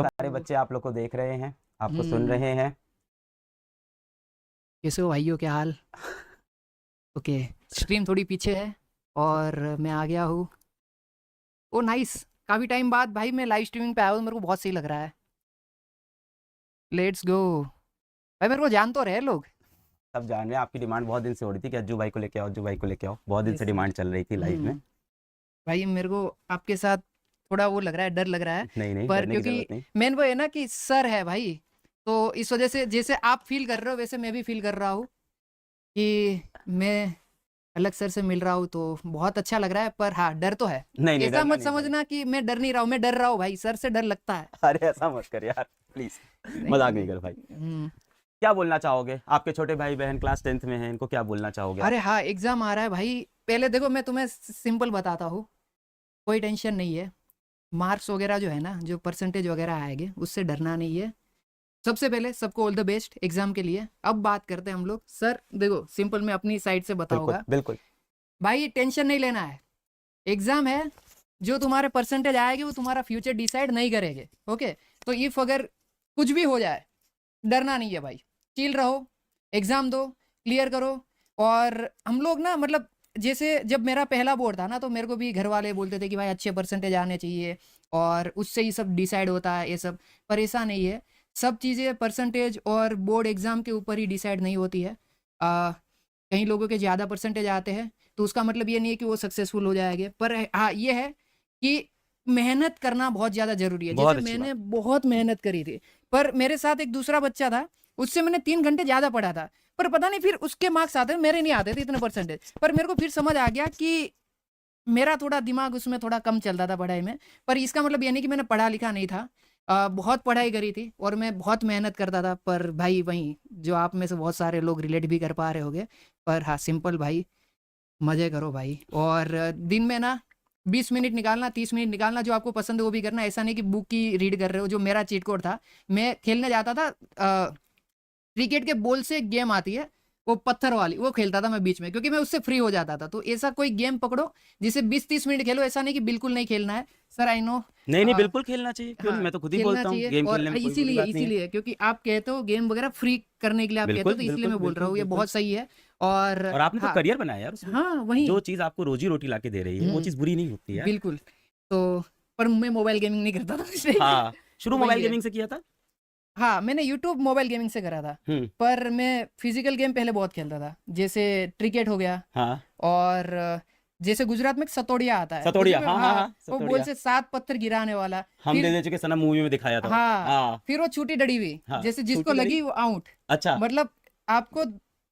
सारे बच्चे आप लोग को देख रहे हैं, आपको सुन रहे हैं। कैसे हो भाइयों, क्या हाल? ओके, स्ट्रीम थोड़ी पीछे है और मैं आ गया हूँ। ओ नाइस, काफ़ी टाइम बाद भाई मैं लाइव स्ट्रीमिंग पे आया हूँ, मेरे को बहुत सही लग रहा है। लेट्स गो भाई, मेरे को जान तो रहे लोग। सब जान रहे हैं, आपकी डिमांड बहुत दिन से हो रही थी कि अज्जू भाई को लेके आओ, अज्जू भाई को लेके आओ, बहुत दिन यस से सर। डिमांड चल रही थी लाइव में। भाई मेरे को आपके साथ थोड़ा वो लग रहा है, डर लग रहा है। नहीं नहीं, पर डरने की क्योंकि जरूरत नहीं। मेन वो है ना कि सर है भाई, तो इस वजह से जैसे आप फील कर रहे हो वैसे मैं भी फील कर रहा हूँ कि मैं अलग सर से मिल रहा हूँ, तो बहुत अच्छा लग रहा है। पर हाँ, डर तो है। नहीं नहीं, ऐसा डरना मत नहीं भाई। समझना कि मैं डर नहीं रहा हूँ, मैं डर रहा हूँ भाई, सर से डर लगता है। अरे ऐसा मत कर यार, प्लीज। नहीं मजाक नहीं नहीं। कर भाई। क्या बोलना चाहोगे? आपके छोटे भाई बहन क्लास 10th में हैं, इनको क्या बोलना चाहोगे आप? अरे हाँ, एग्जाम आ रहा है भाई। पहले देखो, मैं तुम्हें सिंपल बताता हूँ, कोई टेंशन नहीं है। मार्क्स वगैरह जो है ना, जो परसेंटेज वगैरह आएंगे उससे डरना नहीं है। सबसे पहले सबको ऑल द बेस्ट एग्जाम के लिए। अब बात करते हैं हम लोग। सर देखो, सिंपल मैं अपनी साइड से बिल्कुल बताऊंगा बिल्कुल। भाई, टेंशन नहीं लेना है। एग्जाम है, जो तुम्हारे परसेंटेज आएगी वो तुम्हारा फ्यूचर डिसाइड नहीं करेंगे। ओके, तो इफ अगर कुछ भी हो जाए, डरना नहीं है भाई, चिल रहो, एग्जाम दो, क्लियर करो। और हम लोग ना, मतलब जैसे जब मेरा पहला बोर्ड था ना, तो मेरे को भी घर वाले बोलते थे कि भाई अच्छे परसेंटेज आने चाहिए और उससे ही सब डिसाइड होता है ये सब। पर ऐसा नहीं है, सब चीज़ें परसेंटेज और बोर्ड एग्ज़ाम के ऊपर ही डिसाइड नहीं होती है। कई लोगों के ज़्यादा परसेंटेज आते हैं, तो उसका मतलब ये नहीं है कि वो सक्सेसफुल हो जाएंगे। पर हाँ, ये है कि मेहनत करना बहुत ज़्यादा ज़रूरी है। बहुत जैसे अच्छी बात। मैंने बहुत मेहनत करी थी, पर मेरे साथ एक दूसरा बच्चा था, उससे मैंने 3 घंटे ज़्यादा पढ़ा था, पर पता नहीं फिर उसके मार्क्स आते, मेरे नहीं आते थे इतने परसेंटेज। पर मेरे को फिर समझ आ गया कि मेरा थोड़ा दिमाग उसमें थोड़ा कम चलता था पढ़ाई में। पर इसका मतलब ये नहीं कि मैंने पढ़ा लिखा नहीं था। बहुत पढ़ाई करी थी और मैं बहुत मेहनत करता था। पर भाई वहीं, जो आप में से बहुत सारे लोग रिलेट भी कर पा रहे होंगे। पर हाँ, सिंपल भाई, मज़े करो भाई। और दिन में ना 20 मिनट निकालना, 30 मिनट निकालना, जो आपको पसंद है वो भी करना। ऐसा नहीं कि बुक की रीड कर रहे हो। जो मेरा चीट कोड था, मैं खेलने जाता था, क्रिकेट के बॉल से एक गेम आती है, वो पत्थर वाली, वो खेलता था मैं बीच में, क्योंकि मैं उससे फ्री हो जाता था। तो ऐसा कोई गेम पकड़ो जिसे 20-30 मिनट खेलो, ऐसा नहीं कि बिल्कुल नहीं खेलना है। Sir I know. नहीं नहीं, बिल्कुल खेलना चाहिए, क्यों नहीं, हाँ, मैं तो खुद ही खेलना बोलता हूँ चाहिए। गेम और खेलने में कोई बुरी इसीलिए बात नहीं है। इसीलिए क्योंकि आप कहते हो गेम वगैरह फ्री करने के लिए आप कहते हो, बिल्कुल तो इसलिए बिल्कुल मैं बोल रहा बिल्कुल हूँ, ये बिल्कुल। बहुत सही है। और और आपने तो हाँ। करियर बनाया यार उसमें। हाँ वही। जो चीज़ आपको रोजी रोटी ला के दे रही है वो चीज़ बुरी नहीं होती यार। बिल्कुल। तो पर मैं मोबाइल गेमिंग नहीं करता था इसलिए। हाँ, शुरू मोबाइल वही है। गेमिंग से किया था। हाँ, मैंने यूट्यूब मोबाइल गेमिंग से करा था। हम्म। पर मैं फिजिकल गेम पहले बहुत खेलता था, जैसे क्रिकेट हो गया। हाँ, और जैसे गुजरात में एक सतोड़िया आता है, सतोड़िया, उसमें हाँ हाँ हाँ, हाँ, वो बोल सतोड़िया। से 7 पत्थर गिराने वाला। हम दे फिर दे चुके सनम मूवी में दिखाया था वो। हाँ, हाँ फिर वो छूटी डड़ी हुई, हाँ, जैसे जिसको छोटी लड़ी। लगी वो आउट। अच्छा मतलब आपको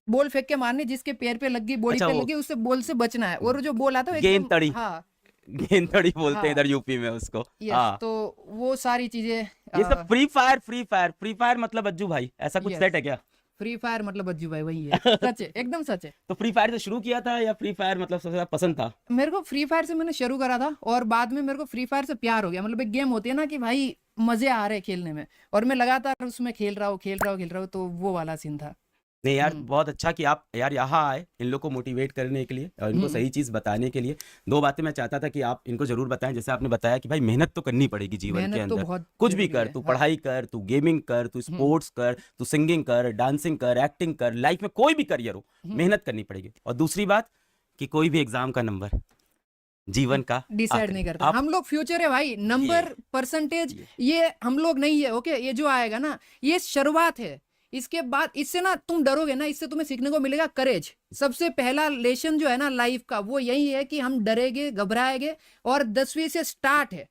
बॉल फेंक के मारनी, जिसके पैर पे लगी, बॉडी अच्छा, पे वो लगी, उससे बॉल से बचना है। और जो बॉल आता है वो गेंद एकदम तड़ी, हाँ। गेंद तड़ी बोलते हैं हाँ इधर यूपी में उसको। यस, हाँ, तो वो सारी चीजें। ये सब free fire, free fire, free fire मतलब अज्जू भाई ऐसा कुछ यस, सेट है क्या? फ्री फायर मतलब अज्जू भाई वही है, सच है, एकदम सच है। तो फ्री फायर से शुरू किया था या फ्री फायर मतलब सबसे ज्यादा पसंद था? मेरे को फ्री फायर से मैंने शुरू करा था, और बाद में मेरे को फ्री फायर से प्यार हो गया। मतलब एक गेम होती है ना कि भाई मजे आ रहे हैं खेलने में, और मैं लगातार उसमें खेल रहा हूँ, खेल रहा हूँ, खेल रहा हूँ, तो वो वाला सीन था। नहीं यार, हम्म। बहुत अच्छा कि आप यार यहाँ आए इन लोग को मोटिवेट करने के लिए और इनको हम्म। सही चीज़ बताने के लिए। दो बातें मैं चाहता था कि आप इनको जरूर बताएं। जैसे आपने बताया कि भाई मेहनत तो करनी पड़ेगी जीवन के मेहनत तो अंदर। बहुत कुछ भी जरूरी कर, है, तू हाँ। पढ़ाई कर, तू गेमिंग कर, तू हम्म। स्पोर्ट्स कर, तू सिंगिंग कर, डांसिंग कर, एक्टिंग कर, लाइफ में कोई भी करियर हो, हम्म। मेहनत करनी पड़ेगी। और दूसरी बात कि कोई भी एग्जाम का नंबर जीवन का डिसाइड आखिरी नहीं करता। आप हम लोग फ्यूचर है भाई, ये नंबर परसेंटेज ये ये हम लोग नहीं है। ओके, ये जो आएगा ना, ये शुरुआत है। इसके बाद इससे ना तुम डरोगे ना, इससे तुम्हें सीखने को मिलेगा करेज। सबसे पहला लेसन जो है ना लाइफ का, वो यही है कि हम डरेंगे, घबराएंगे। और 10वीं से स्टार्ट है।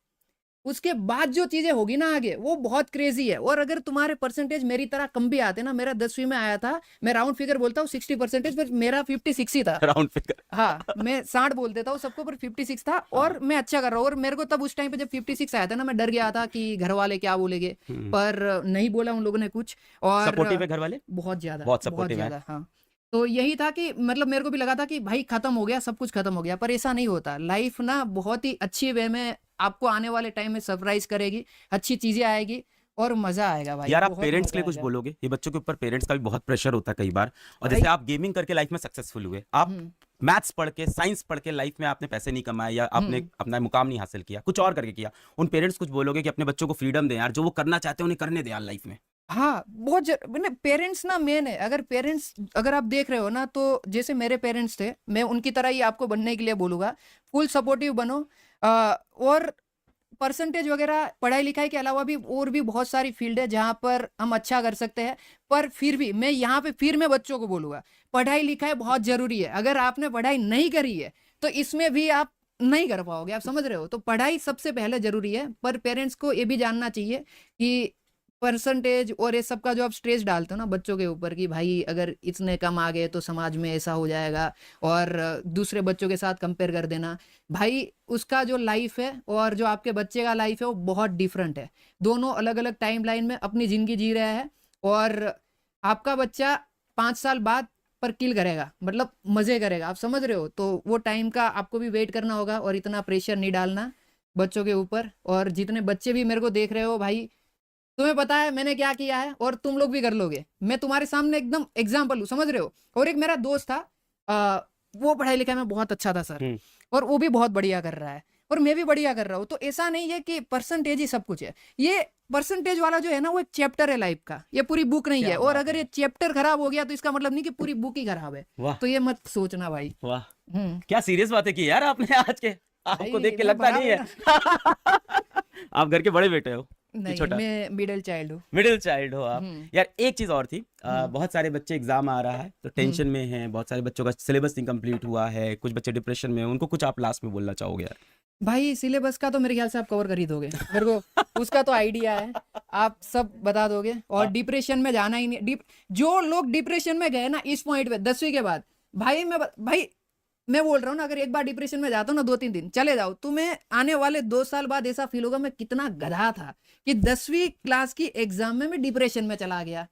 उसके बाद जो चीजें होगी ना आगे, वो बहुत क्रेजी है। और अगर तुम्हारे परसेंटेज मेरी तरह कम भी आते ना, मेरा 10वीं में आया था, मैं राउंड फिगर बोलता हूँ 60%, पर मेरा 56 ही था। Round figure. हाँ, मैं 60 बोल देता हूँ सबको, पर 56 था। हाँ। और मैं अच्छा कर रहा हूँ। और मेरे को तब उस टाइम पे जब 56 आया था ना, मैं डर गया था कि घर वाले क्या बोलेंगे। पर नहीं बोला उन लोगों ने कुछ। और सपोर्टिव है घर वाले, बहुत ज्यादा, बहुत बहुत सपोर्टिव है। ज्यादा, हाँ। तो यही था कि मतलब मेरे को भी लगा था कि भाई खत्म हो गया, सब कुछ खत्म हो गया। पर ऐसा नहीं होता। लाइफ ना बहुत ही अच्छी वे में आपको आने वाले टाइम में सरप्राइज करेगी, अच्छी चीजें आएगी, और मजा आएगा भाई, यार आप बहुत पेरेंट्स के मजा लिए कुछ आएगा बोलोगे? ये बच्चों के ऊपर पेरेंट्स का भी बहुत प्रेशर होता है कई बार। और जैसे भाई। आप गेमिंग करके लाइफ में सक्सेसफुल हुए, आप हम्म। मैथ्स पढ़ के, साइंस पढ़ के लाइफ में आपने पैसे नहीं कमाए या आपने अपना मुकाम नहीं हासिल किया, कुछ और करके किया, उन पेरेंट्स कुछ बोलोगे कि अपने बच्चों को फ्रीडम दें यार, जो वो करना चाहते हैं उन्हें करने दें यार लाइफ में? हाँ, मैंने पेरेंट्स ना मेन है। अगर आप देख रहे हो ना, तो जैसे मेरे पेरेंट्स थे, मैं उनकी तरह ही आपको बनने के लिए बोलूँगा। फुल सपोर्टिव बनो। और परसेंटेज वगैरह पढ़ाई लिखाई के अलावा भी और भी बहुत सारी फील्ड है जहाँ पर हम अच्छा कर सकते हैं। पर फिर भी मैं यहाँ पे मैं बच्चों को बोलूँगा, पढ़ाई लिखाई बहुत ज़रूरी है। अगर आपने पढ़ाई नहीं करी है तो इसमें भी आप नहीं कर पाओगे, आप समझ रहे हो? तो पढ़ाई सबसे पहले ज़रूरी है। पर पेरेंट्स को ये भी जानना चाहिए कि परसेंटेज और ये सब का जो आप स्ट्रेस डालते हो ना बच्चों के ऊपर कि भाई अगर इतने कम आ गए तो समाज में ऐसा हो जाएगा, और दूसरे बच्चों के साथ कंपेयर कर देना, भाई उसका जो लाइफ है और जो आपके बच्चे का लाइफ है वो बहुत डिफरेंट है। दोनों अलग अलग टाइम लाइन में अपनी ज़िंदगी जी रहे हैं, और आपका बच्चा 5 साल बाद पर किल करेगा, मतलब मज़े करेगा, आप समझ रहे हो? तो वो टाइम का आपको भी वेट करना होगा, और इतना प्रेशर नहीं डालना बच्चों के ऊपर। और जितने बच्चे भी मेरे को देख रहे हो भाई, तुम्हें पता है मैंने क्या किया है और तुम लोग भी कर लोगे। मैं तुम्हारे सामने एकदम एग्जाम्पल हूँ, समझ रहे हो? और एक मेरा दोस्त था, वो पढ़ाई लिखाई में बहुत अच्छा था सर, और वो भी बहुत बढ़िया कर रहा है, और मैं भी बढ़िया कर रहा हूँ। तो ऐसा नहीं है कि परसेंटेज ही सब कुछ है। ये परसेंटेज वाला जो है ना, वो एक चैप्टर है लाइफ का, ये पूरी बुक नहीं क्या है। और बात अगर है। ये चैप्टर खराब हो गया तो इसका मतलब नहीं कि पूरी बुक ही खराब है। वाह तो ये मत सोचना भाई। वाह, हम्म क्या सीरियस बातें की यार आपने आज के, आपको भाई देख के मैं लगता बड़ा नहीं है। बड़ा आप घर के बड़े बेटे हो कि नहीं, छोटा? मैं मिडिल चाइल्ड हूँ। मिडिल चाइल्ड हो आप। हम्म यार एक चीज और थी, हम्म बहुत सारे बच्चे एग्जाम आ रहा है तो हम्म टेंशन में हैं, बहुत सारे बच्चों का सिलेबस इनकम्प्लीट हुआ है, कुछ बच्चे डिप्रेशन में हैं, उनको कुछ आप लास्ट में बोलना चाहोगे यार? भाई सिलेबस का तो मेरे ख्याल से आप कवर कर ही दोगे, मेरे को उसका तो आइडिया है, आप सब बता दोगे। और हाँ। डिप्रेशन में जाना ही नहीं। जो लोग डिप्रेशन में गए ना इस पॉइंट पे 10वीं के बाद, भाई मैं बोल रहा हूँ ना, अगर एक बार डिप्रेशन में जाता हूँ ना 2-3 दिन चले जाओ, तुम्हें आने वाले 2 साल बाद ऐसा फील होगा मैं कितना गधा था कि 10वीं क्लास की एग्जाम में मैं डिप्रेशन में चला गया।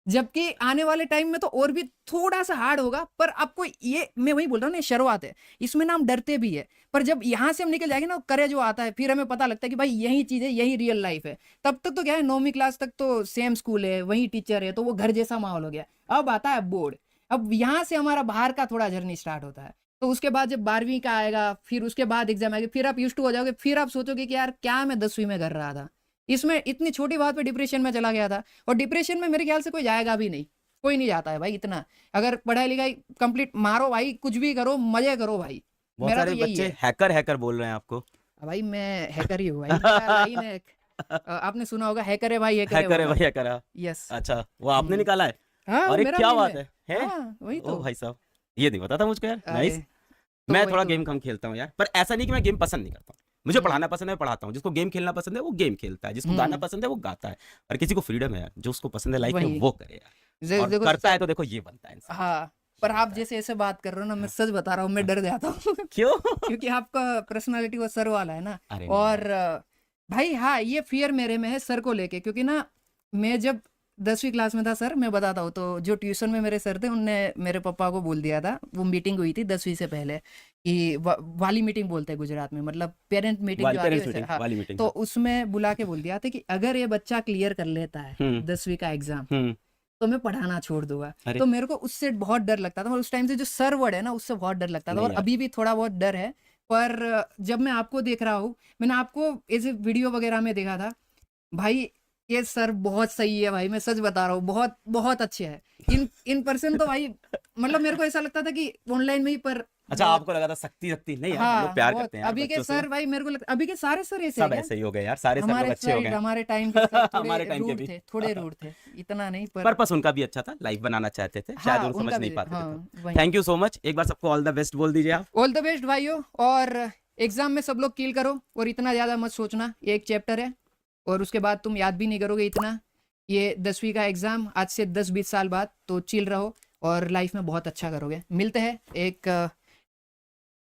जबकि आने वाले टाइम में तो और भी थोड़ा सा हार्ड होगा। पर आपको ये मैं वही बोल रहा हूँ ना, शुरुआत है, इसमें ना हम डरते भी है। पर जब यहाँ से हम निकल जाएंगे ना, करे जो आता है, फिर हमें पता लगता है कि भाई यही चीज़ है, यही रियल लाइफ है। तब तक तो क्या है, 9वीं क्लास तक तो सेम स्कूल है, वही टीचर है, तो वो घर जैसा माहौल हो गया। अब आता है बोर्ड, अब यहाँ से हमारा बाहर का थोड़ा जर्नी स्टार्ट होता है। तो उसके बाद जब 12वीं का आएगा, फिर उसके बाद एग्जाम आएगा, फिर आप यूज्ड टू हो जाओगे, फिर आप सोचोगे कि यार क्या मैं 10वीं में कर रहा था, इसमें इतनी छोटी बात पे डिप्रेशन में चला गया था। और डिप्रेशन में मेरे ख्याल से कोई जाएगा भी नहीं, कोई नहीं जाता है भाई इतना। अगर पढ़ाई लिखाई कंप्लीट मारो भाई, कुछ भी करो, मजे करो भाई। बहुत मेरा तो सारे यही बच्चे है। हैकर बोल रहे हैं आपको। भाई मैं हैकर ही हूँ भाई, मेरा लाइन है। आपने सुना होगा, हैकर है भाई, हैकर है हैकर है वाला। भाई, हैकर है। यस। अच्छा, वो आपने निकाला है? हाँ अरे मेरा क्या लाइन बात है। है? हाँ वही ओ तो। भाई साहब, ये नहीं पता था मुझको यार। अरे नाइस। तो मैं वही थोड़ा तो। गेम कम खेलता हूँ यार, पर ऐसा नहीं कि मैं गेम पसंद नहीं करता हूँ। मुझे हम्म पढ़ाना पसंद है, मैं पढ़ाता हूँ। जिसको गेम खेलना पसंद है वो गेम खेलता है, जिसको गाना हम्म पसंद है वो गाता है। और किसी को फ्रीडम है यार, जो उसको पसंद है लाइफ में वही वो करे यार, और देखो करता है सर। तो देखो ये बनता है इंसान, हाँ, पर ये आप बनता है। जैसे ऐसे बात कर रहे हो ना, मैं हाँ, सच बता रहा हूँ, मैं हाँ। डर जाता हूँ। क्यों? क्योंकि आपका पर्सनालिटी वो सर वाला है ना। अरे नहीं और यार। भाई हाँ, ये फियर मेरे में है सर को लेके। क्योंकि ना मैं जब 10वीं क्लास में था सर, मैं बताता हूँ, तो जो ट्यूशन में मेरे सर थे उनने मेरे पापा को बोल दिया था, वो मीटिंग हुई थी 10वीं से पहले, कि वाली मीटिंग बोलते हैं गुजरात में, मतलब पेरेंट मीटिंग वाली जो आती है पेरेंट्स वैसे। मीटिंग, हाँ, वाली मीटिंग, तो हाँ। उसमें बुला के बोल दिया था कि अगर ये बच्चा क्लियर कर लेता है हम्म 10वीं का एग्जाम हम्म। तो मैं पढ़ाना छोड़ दूंगा। अरे तो मेरे को उससे बहुत डर लगता था, और उस टाइम से जो सर वर्ड है ना, उससे बहुत डर लगता था, नहीं और यार। अभी भी थोड़ा बहुत डर है। पर जब मैं आपको देख रहा हूँ, मैंने आपको ऐसे वीडियो वगैरह में देखा था भाई, ये सर बहुत सही है भाई, मैं सच बता रहा हूँ, बहुत बहुत अच्छे हैं। इन पर्सन तो भाई, मतलब मेरे को ऐसा लगता था कि ऑनलाइन में ही, पर अच्छा, बहुत। आपको लगा था सख्ती सख्ती नहीं यार, हम लोग हाँ प्यार बहुत। करते हैं यार अभी के बच्चों से। सर भाई मेरे को लगता, अभी के सारे सर ऐसे है सब क्या? ऐसे ही हो गए यार, सारे सर लोग हमारे अच्छे हो सर गए। हमारे टाइम के सर थोड़े हमारे टाइम के रूड भी। थे, थोड़े रूड थे, इतना नहीं पर। पर्पस उनका भी अच्छा था, लाइफ बनाना चाहते थे, शायद हाँ वो समझ उनका नहीं भी, पाते थे हाँ तब। वही। थैंक यू सो मच, एक बार सबको ऑल द बेस्ट बोल दीजिए आप। ऑल द बेस्ट भाइयों, और एग्जाम में सब लोग किल करो, और इतना ज़्यादा मत सोचना, ये एक चैप्टर है, और उसके बाद तुम याद भी नहीं करोगे इतना। ये 10वीं का एग्जाम आज से 10-20 साल बाद, तो चिल रहो और लाइफ में बहुत अच्छा करोगे। मिलते हैं एक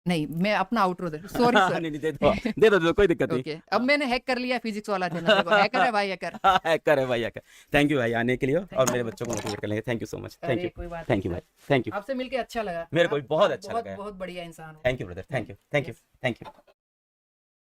नहीं, मैं अपना आउटरो दे, सॉरी सर। नहीं नहीं, दे दो कोई दिक्कत नहीं। ओके, अब मैंने हैक कर लिया फिजिक्स वाला चैनल, देखो हैकर है भाई, हैकर। हैकर है भाई, हैकर। थैंक यू भाई आने के लिए, और Thank मेरे you. बच्चों को मोटिवेट कर लेंगे। Thank you so much, thank अरे यू, कोई बात थैंक यू नहीं भाई, थैंक यू। आपसे मिलके अच्छा लगा। मेरे को भी बहुत आप अच्छा बहुत लगा। बहुत बढ़िया इंसान हो। Thank you brother, thank you, thank you, Yes. Thank you.